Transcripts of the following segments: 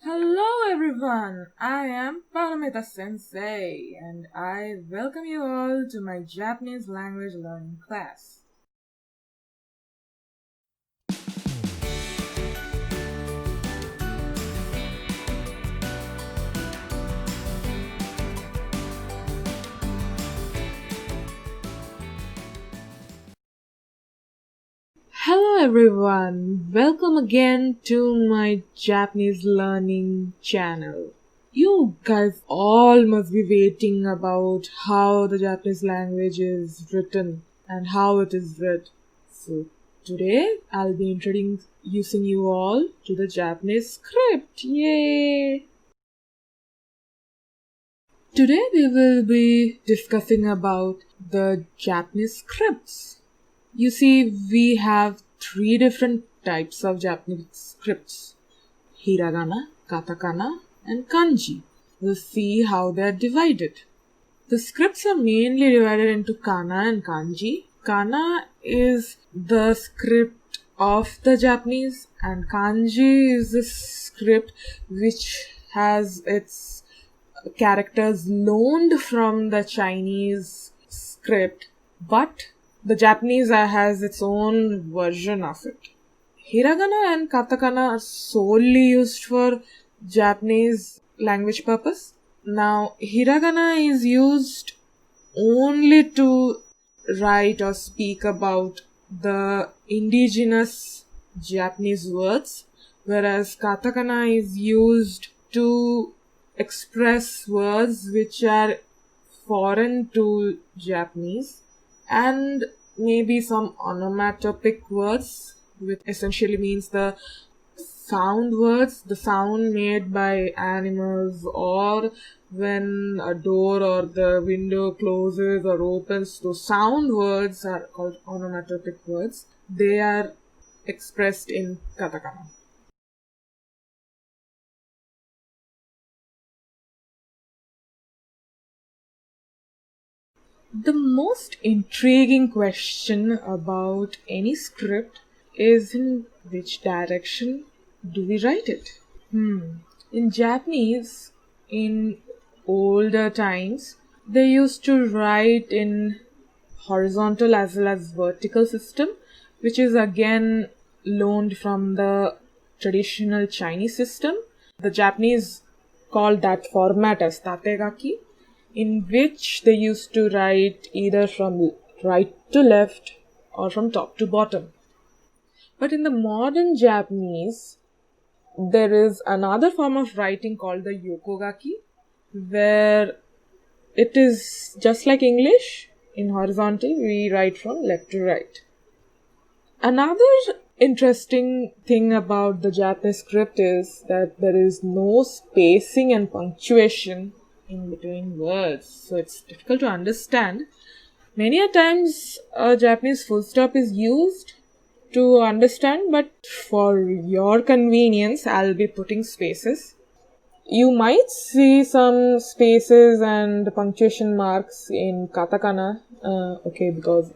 Hello everyone, I am Sensei and I welcome you all to my Japanese language learning class. Hello everyone, welcome again to my Japanese learning channel. You guys all must be waiting about how the Japanese language is written and how it is read. So today I'll be introducing you all to the Japanese script. Yay! Today we will be discussing about the Japanese scripts. You see, we have three different types of Japanese scripts: Hiragana, katakana, and kanji. We'll see how they're divided. The scripts are mainly divided into kana and kanji. Kana is the script of the Japanese, and kanji is the script which has its characters loaned from the Chinese script, but the Japanese has its own version of it. Hiragana and katakana are solely used for Japanese language purpose. Now, hiragana is used only to write or speak about the indigenous Japanese words, whereas katakana is used to express words which are foreign to Japanese, and maybe some onomatopoeic words, which essentially means the sound words, the sound made by animals, or when a door or the window closes or opens. Those sound words are called onomatopoeic words. They are expressed in katakana. The most intriguing question about any script is in which direction do we write it? In Japanese, in older times, they used to write in horizontal as well as vertical system, which is again loaned from the traditional Chinese system. The Japanese called that format as tategaki, in which they used to write either from right to left or from top to bottom. But in the modern Japanese, there is another form of writing called the yokogaki, where it is just like English. In horizontal, we write from left to right. Another interesting thing about the Japanese script is that there is no spacing and punctuation in between words, so it's difficult to understand. Many a times a Japanese full stop is used to understand, but for your convenience, I'll be putting spaces. You might see some spaces and punctuation marks in katakana, because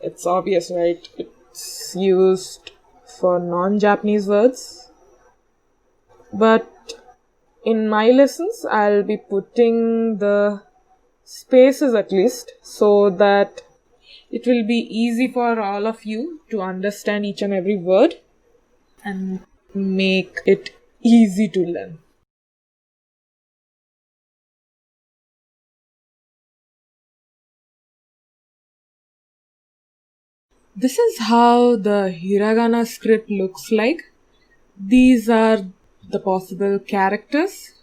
it's obvious, right? It's used for non-Japanese words. But in my lessons, I'll be putting the spaces at least so that it will be easy for all of you to understand each and every word and make it easy to learn. This is how the hiragana script looks like. These are the possible characters.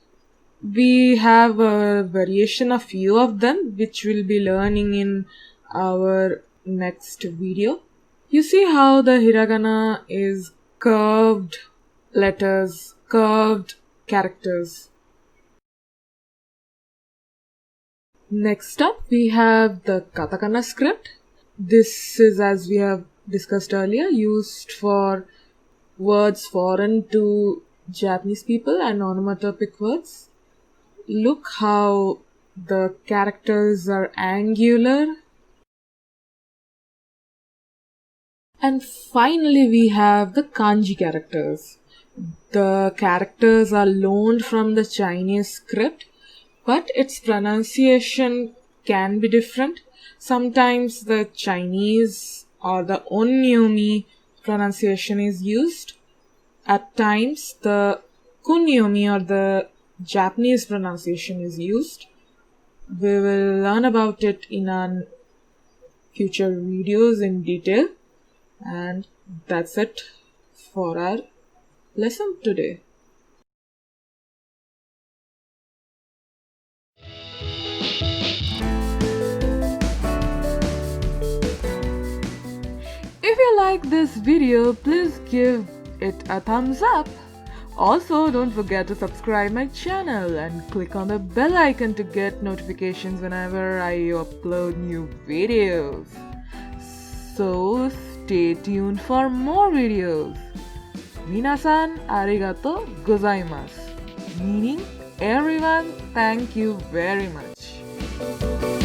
We have a variation of few of them, which we'll be learning in our next video. You see how the hiragana is curved letters, curved characters. Next up, we have the katakana script. This is, as we have discussed earlier, used for words foreign to Japanese people and onomatopoeic words. Look how the characters are angular. And finally, we have the kanji characters. The characters are loaned from the Chinese script, but its pronunciation can be different. Sometimes the Chinese or the Onyomi pronunciation is used. At times, the Kunyomi or the Japanese pronunciation is used. We will learn about it in our future videos in detail. And that's it for our lesson today. If you like this video, please give it a thumbs up. Also, don't forget to subscribe my channel and click on the bell icon to get notifications whenever I upload new videos. So, stay tuned for more videos. Minasan arigato gozaimasu. Meaning, everyone, thank you very much.